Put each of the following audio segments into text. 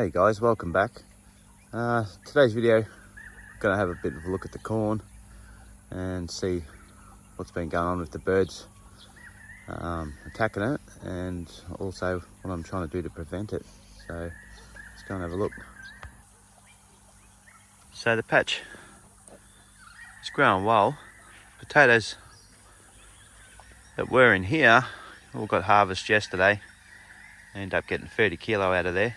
Hey guys, welcome back. Today's video, gonna have a bit of a look at the corn and see what's been going on with the birds attacking it, and also what I'm trying to do to prevent it. So let's go and have a look. So the patch is growing well. Potatoes that were in here all got harvest yesterday. I ended up getting 30 kilo out of there,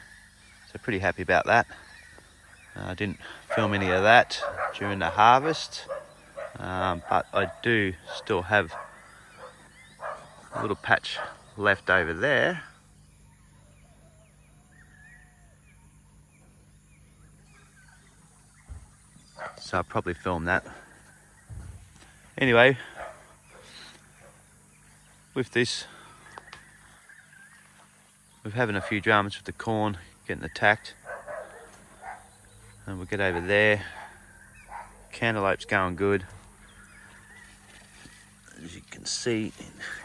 so pretty happy about that. I didn't film any of that during the harvest, but I do still have a little patch left over there. So I'll probably film that. Anyway, with this, we're having a few dramas with the corn getting attacked. And we'll get over there. Cantaloupe's going good. As you can see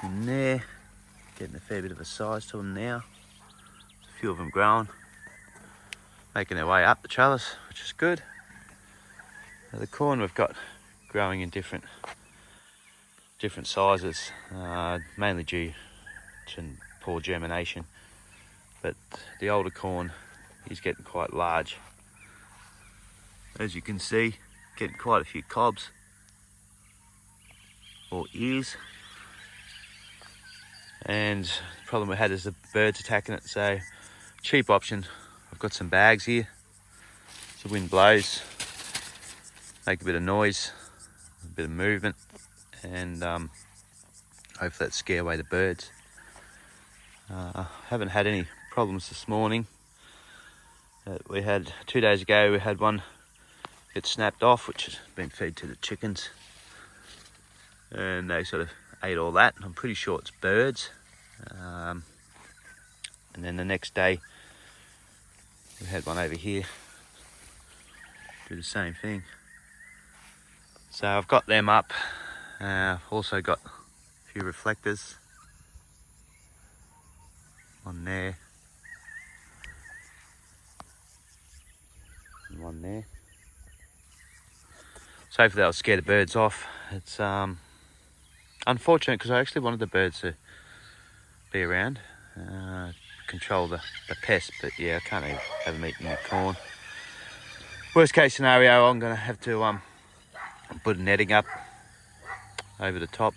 in there, getting a fair bit of a size to them now. There's a few of them growing, making their way up the trellis, which is good. Now the corn we've got growing in different sizes, mainly due to poor germination. But the older corn is getting quite large. As you can see, getting quite a few cobs or ears. And the problem we had is the birds attacking it, so cheap option. I've got some bags here. So the wind blows, make a bit of noise, a bit of movement, and hopefully that scare away the birds. Haven't had any problems this morning. We had 2 days ago, we had one get snapped off, which has been fed to the chickens, and they sort of ate all that. I'm pretty sure it's birds. And then the next day we had one over here do the same thing. So I've got them up. I've also got a few reflectors on there and one there. So hopefully that'll scare the birds off. It's unfortunate because I actually wanted the birds to be around, control the pest, but yeah, I can't have them eating the corn. Worst case scenario, I'm going to have to put netting up over the top.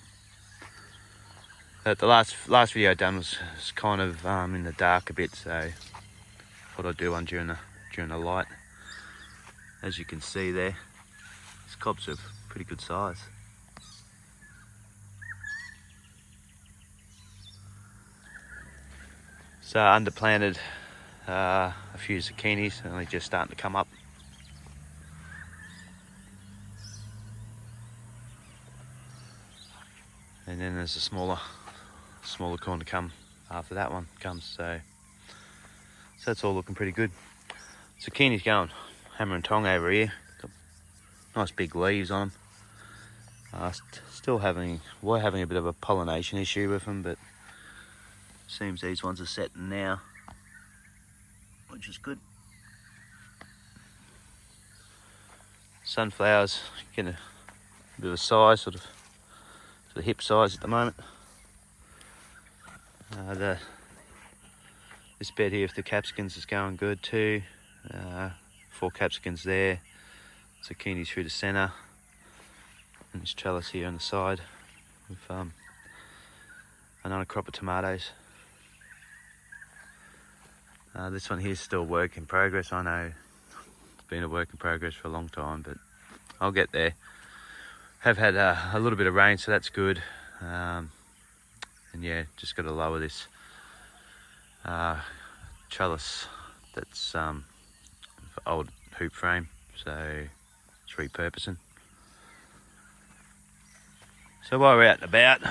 The last video I done was kind of in the dark a bit, so I thought I'd do one during the light. As you can see there, these cobs are pretty good size. So underplanted a few zucchinis, only just starting to come up. And then there's a smaller corn to come after that one comes. So that's all looking pretty good. Zucchini's going hammer and tong over here. Got nice big leaves on them. We're having a bit of a pollination issue with them, but seems these ones are setting now, which is good. Sunflowers getting a bit of a size, sort of to the hip size at the moment. This bed here with the capsicums is going good too. 4 capsicums there, zucchini through the centre, and this trellis here on the side with another crop of tomatoes. This one here is still a work in progress. I know it's been a work in progress for a long time, but I'll get there. Have had a little bit of rain, so that's good. And yeah, just got to lower this trellis that's for old hoop frame, so it's repurposing. So while we're out and about,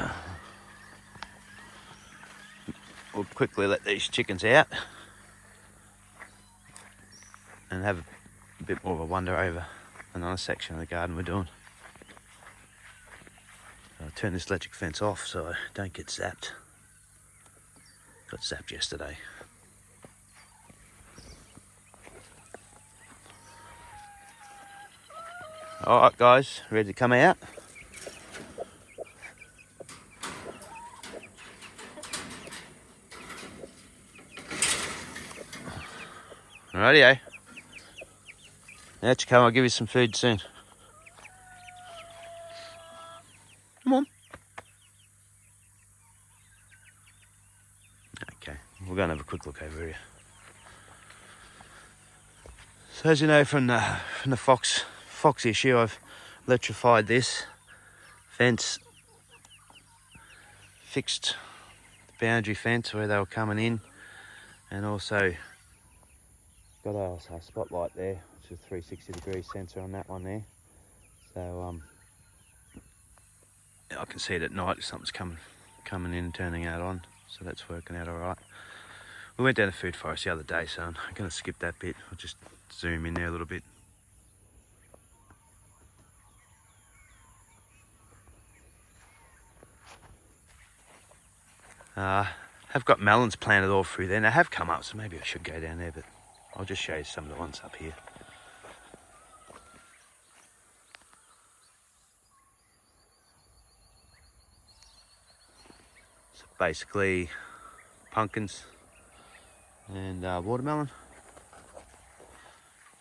we'll quickly let these chickens out and have a bit more of a wander over another section of the garden we're doing. I'll turn this electric fence off so I don't get zapped. Got zapped yesterday. Alright guys, ready to come out? Rightio. Out you come, I'll give you some food soon. Come on. Okay, we're going to have a quick look over here. So as you know from the fox issue, I've electrified this fence, fixed the boundary fence where they were coming in, and also got a spotlight there, which is a 360-degree sensor on that one there. So I can see it at night if something's coming in and turning out on, so that's working out all right. We went down to Food Forest the other day, so I'm going to skip that bit. I'll just zoom in there a little bit. Have got melons planted all through there. They have come up, so maybe I should go down there, but I'll just show you some of the ones up here. So basically pumpkins and watermelon.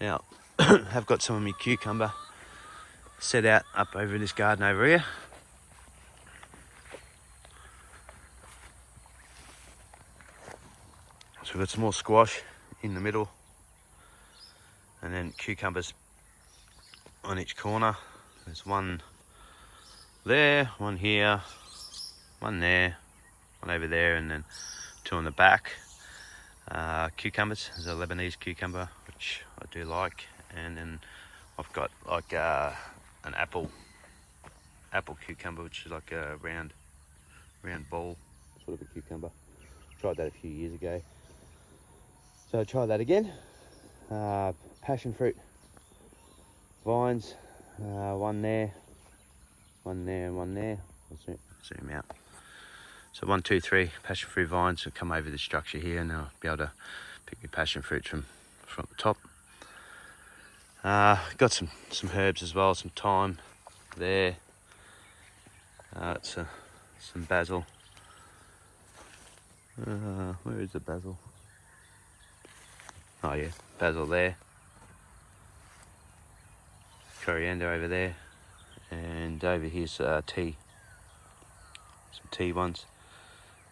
Now, have got some of my cucumber set out up over in this garden over here. So we've got some more squash in the middle, and then cucumbers on each corner. There's one there, one here, one there, one over there, and then two on the back. Cucumbers, there's a Lebanese cucumber, which I do like, and then I've got like an apple cucumber, which is like a round ball sort of a cucumber. Tried that a few years ago, so I try that again. Passion fruit vines, one there, and one there. I'll zoom out. So 1, 2, 3 passion fruit vines will come over the structure here, and I'll be able to pick my passion fruit from the top. Got some herbs as well, some thyme there. It's some basil. Where is the basil? Oh yeah, basil there. Coriander over there, and over here's tea. Some tea ones.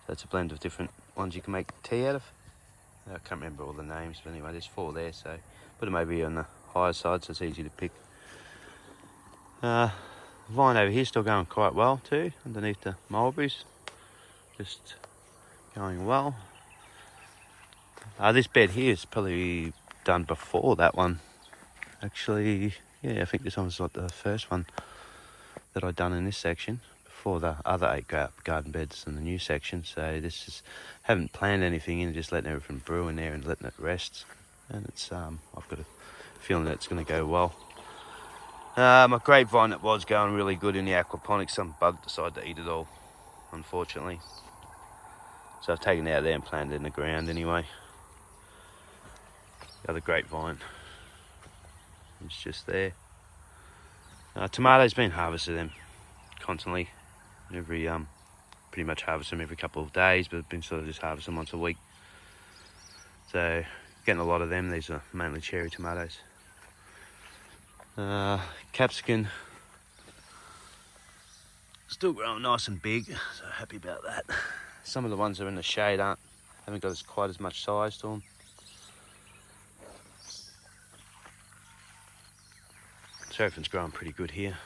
That's a blend of different ones you can make tea out of. I can't remember all the names, but anyway, there's 4 there, so put them over here on the higher side so it's easy to pick. Vine over here still going quite well too, underneath the mulberries. Just going well. This bed here is probably done before that one. Actually, yeah, I think this one's like the first one that I've done in this section, before the other 8 garden beds in the new section. So this is, haven't planned anything in, just letting everything brew in there and letting it rest. And it's I've got a feeling that it's going to go well. My grapevine that was going really good in the aquaponics, some bug decided to eat it all, unfortunately. So I've taken it out of there and planted it in the ground anyway. The other grapevine is just there. Tomatoes, been harvested them constantly. Every pretty much harvest them every couple of days, but I've been sort of just harvesting once a week. So getting a lot of them. These are mainly cherry tomatoes. Capsicum still growing nice and big, so happy about that. Some of the ones that are in the shade haven't got quite as much size to them. So everything's growing pretty good here.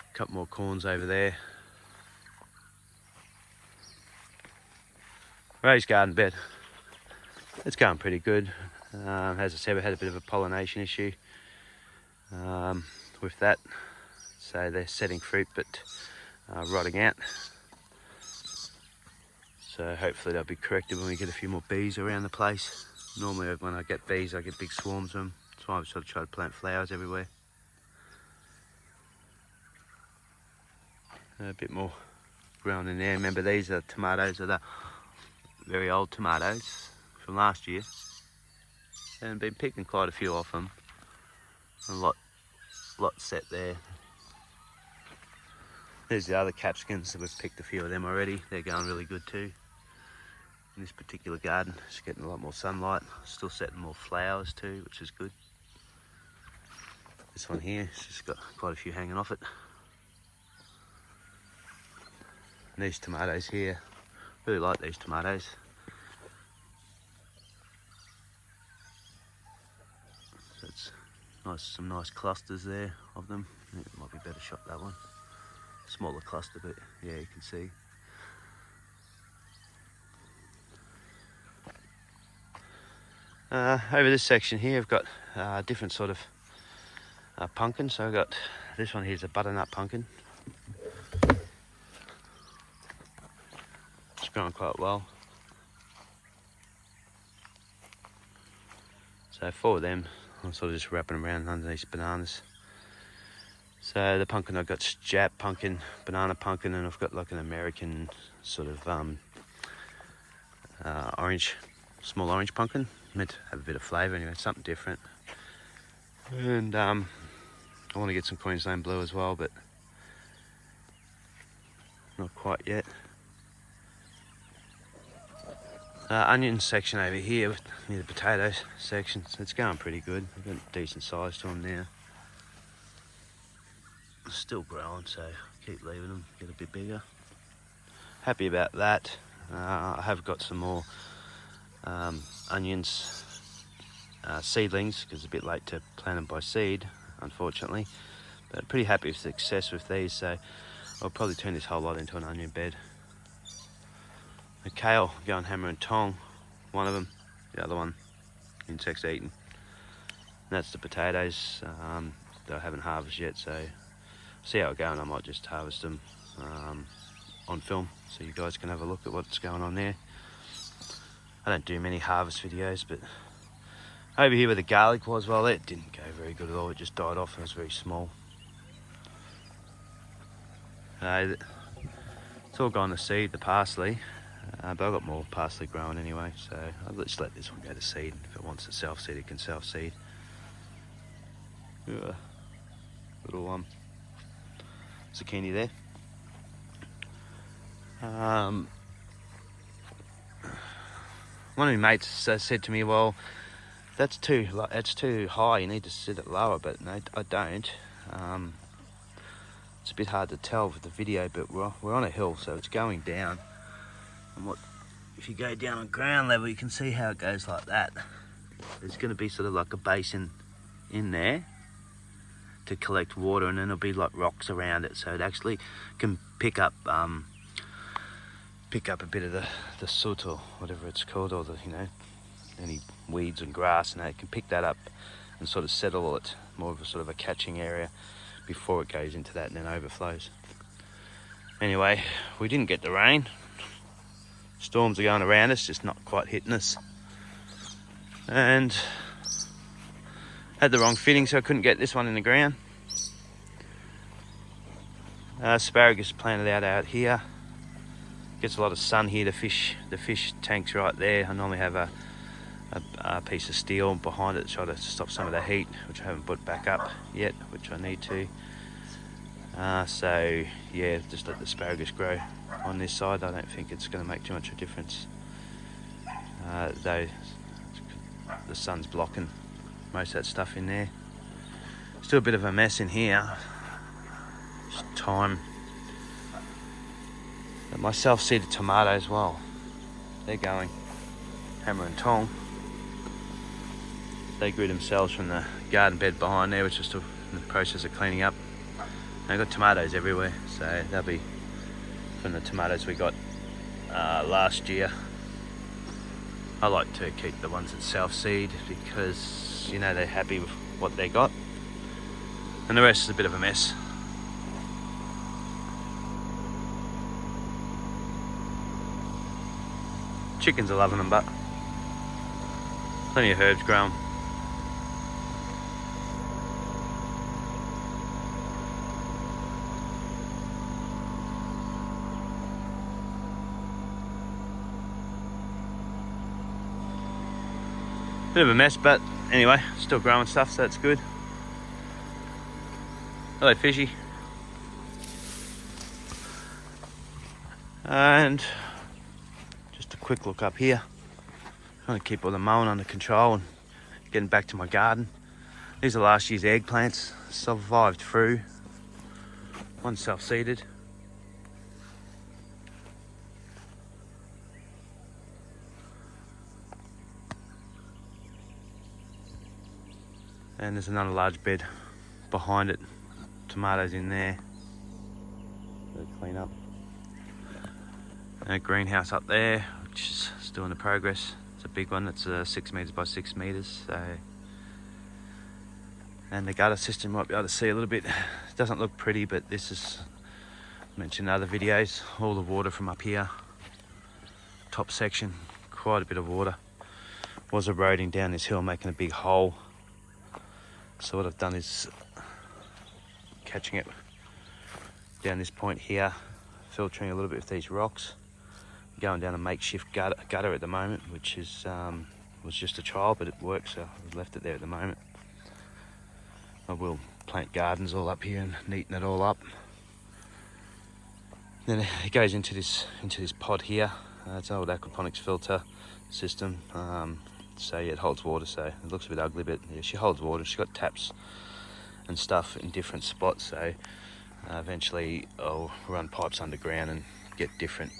A couple more corns over there. Raised garden bed. It's going pretty good. As I said, we had a bit of a pollination issue with that. So they're setting fruit but rotting out. So hopefully they'll be corrected when we get a few more bees around the place. Normally when I get bees, I get big swarms of them. That's why I've sort of tried to plant flowers everywhere. A bit more growing in there. Remember, these are tomatoes, are the very old tomatoes from last year. And been picking quite a few off them. A lot set there. There's the other capsicums, we've picked a few of them already. They're going really good too. In this particular garden, it's getting a lot more sunlight. Still setting more flowers too, which is good. This one here, it's just got quite a few hanging off it. And these tomatoes here, really like these tomatoes. So it's nice, some nice clusters there of them. It might be better shot that one. Smaller cluster, but yeah, you can see. Over this section here, I've got different sort of pumpkin. So I've got this one here is a butternut pumpkin. It's growing quite well. So 4 of them, I'm sort of just wrapping them around underneath bananas. So the pumpkin I've got Jap pumpkin, banana pumpkin, and I've got like an American sort of orange, small orange pumpkin. Meant to have a bit of flavour anyway, something different. And I want to get some Queensland blue as well, but not quite yet. Onion section over here near the potatoes section, so it's going pretty good. I've got a decent size to them now. Still growing, so keep leaving them get a bit bigger. Happy about that. I have got some more onions seedlings, because it's a bit late to plant them by seed, unfortunately, but pretty happy with success with these, so I'll probably turn this whole lot into an onion bed. The kale going hammer and tong, one of them, the other one insects eating. And that's the potatoes that I haven't harvested yet, so see how it goes. I might just harvest them on film so you guys can have a look at what's going on there. I don't do many harvest videos, but over here where the garlic was, well, that didn't go very good at all. It just died off. It was very small. It's all gone to seed, the parsley, but I've got more parsley growing anyway, so I'll just let this one go to seed. If it wants to self-seed, it can self-seed. Little zucchini there. One of my mates said to me, well, that's too high, you need to sit it lower, but no, I don't. It's a bit hard to tell with the video, but we're on a hill, so it's going down. And if you go down on ground level, you can see how it goes like that. There's going to be sort of like a basin in there to collect water, and then there'll be like rocks around it, so it actually can pick up a bit of the soot or whatever it's called, or the, you know, any weeds and grass, and it can pick that up and sort of settle it, more of a sort of a catching area before it goes into that and then overflows. Anyway, we didn't get the rain. Storms are going around us, just not quite hitting us. And had the wrong fitting, so I couldn't get this one in the ground. Asparagus planted out here. Gets a lot of sun here. The fish tank's right there. I normally have a piece of steel behind it to try to stop some of the heat, which I haven't put back up yet, which I need to. So yeah, just let the asparagus grow on this side. I don't think it's going to make too much of a difference, though the sun's blocking most of that stuff in there. Still a bit of a mess in here. Just time. But my self-seeded tomatoes, well, they're going hammer and tong. They grew themselves from the garden bed behind there, which is still in the process of cleaning up. And I've got tomatoes everywhere, so they'll be from the tomatoes we got last year. I like to keep the ones that self-seed because, you know, they're happy with what they got. And the rest is a bit of a mess. Chickens are loving them, but plenty of herbs growing. Bit of a mess, but anyway, still growing stuff, so that's good. Hello fishy. And just a quick look up here. Trying to keep all the mowing under control and getting back to my garden. These are last year's eggplants, survived through. One self-seeded. And there's another large bed behind it. Tomatoes in there. Gotta clean up. And a greenhouse up there, which is still in the progress. It's a big one. It's 6 meters by 6 meters. So, and the gutter system you might be able to see a little bit. It doesn't look pretty, but this is, I mentioned in other videos, all the water from up here, top section, quite a bit of water, was eroding down this hill, making a big hole. So what I've done is catching it down this point here, filtering a little bit with these rocks, going down a makeshift gutter at the moment, which is was just a trial, but it works, so I've left it there at the moment. I will plant gardens all up here and neaten it all up. Then it goes into this pod here. It's an old aquaponics filter system. So yeah, it holds water, so it looks a bit ugly, but yeah, she holds water. She's got taps and stuff in different spots, so eventually I'll run pipes underground and get different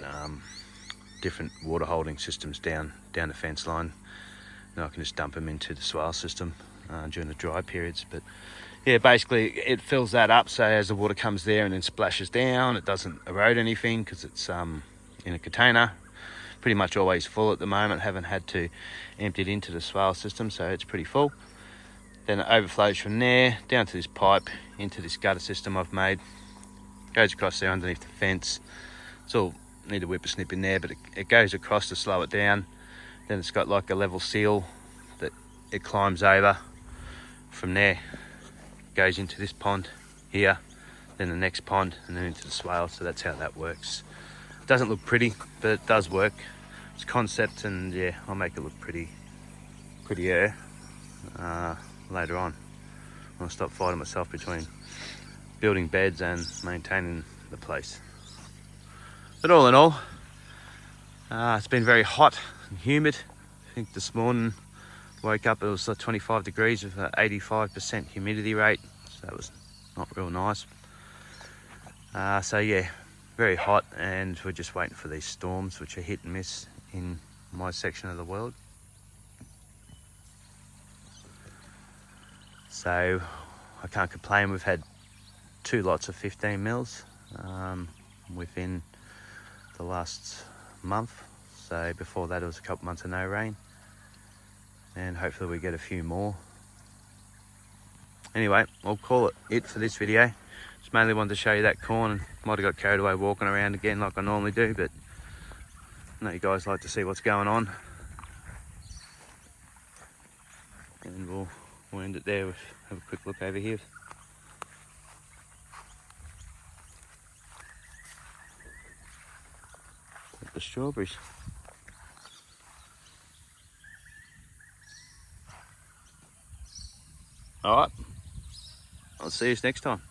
water holding systems down the fence line. Then I can just dump them into the swale system during the dry periods. But yeah, basically it fills that up, so as the water comes there and then splashes down, it doesn't erode anything because it's in a container. Pretty much always full at the moment. Haven't had to empty it into the swale system, so it's pretty full. Then it overflows from there down to this pipe into this gutter system I've made. Goes across there underneath the fence. It's all need a whippersnip in there, but it goes across to slow it down. Then it's got like a level seal that it climbs over. From there, goes into this pond here, then the next pond, and then into the swale. So that's how that works. It doesn't look pretty, but it does work. It's concept, and yeah, I'll make it look prettier later on. I'll stop fighting myself between building beds and maintaining the place. But all in all, it's been very hot and humid. I think this morning woke up, it was 25 degrees with an 85% humidity rate, so that was not real nice. So yeah, very hot, and we're just waiting for these storms, which are hit and miss in my section of the world. So I can't complain. We've had 2 lots of 15 mils within the last month. So before that it was a couple months of no rain, and hopefully we get a few more. Anyway, I'll call it for this video. Just mainly wanted to show you that corn, and might have got carried away walking around again like I normally do, but I know you guys like to see what's going on. And we'll end it there. Have a quick look over here. At the strawberries. All right, I'll see you next time.